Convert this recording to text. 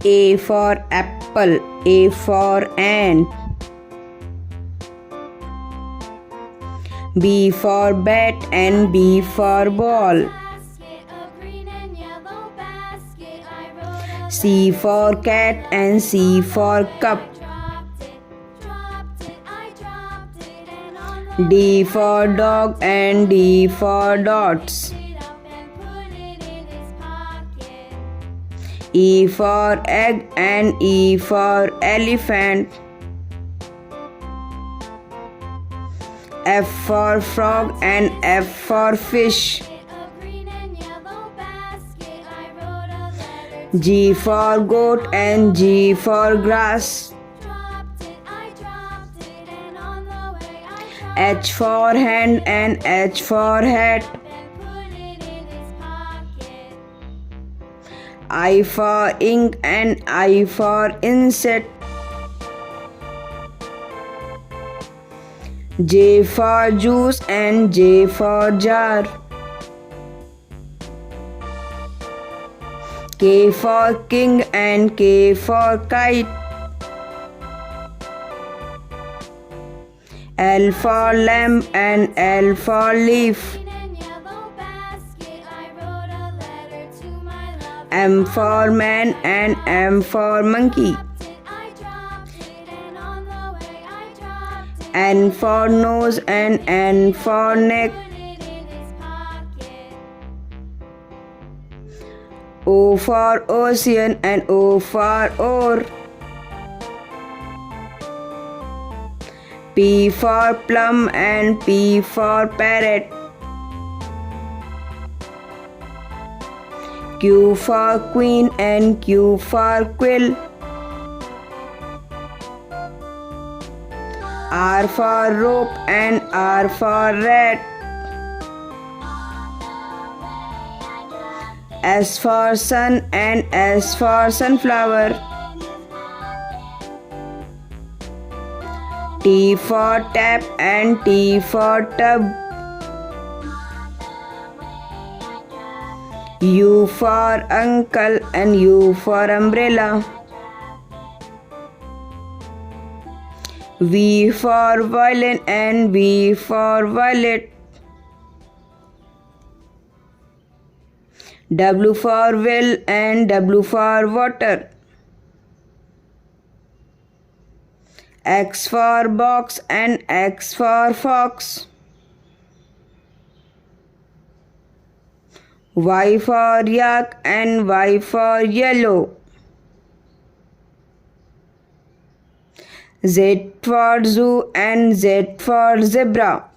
A for apple, A for ant. B for bat and B for ball. C for cat and C for cup. D for dog and D for dots. E for egg and E for elephant. F for frog and F for fish. G for goat and G for grass. H for hand and H for hat. I for ink and I for insect. J for juice and J for jar. K for king and K for kite. L for lamp and L for leaf. M for man and M for monkey. N for nose and N for neck. O for ocean and O for oar. P for plum and P for parrot. Q for queen and Q for quill. R for rope and R for rat. S for sun and S for sunflower. T for tap and T for tub. U for uncle and U for umbrella. V for violin and V for violet. W for well and W for water. X for box and X for fox. Y for yak and Y for yellow. Z for zoo and Z for zebra.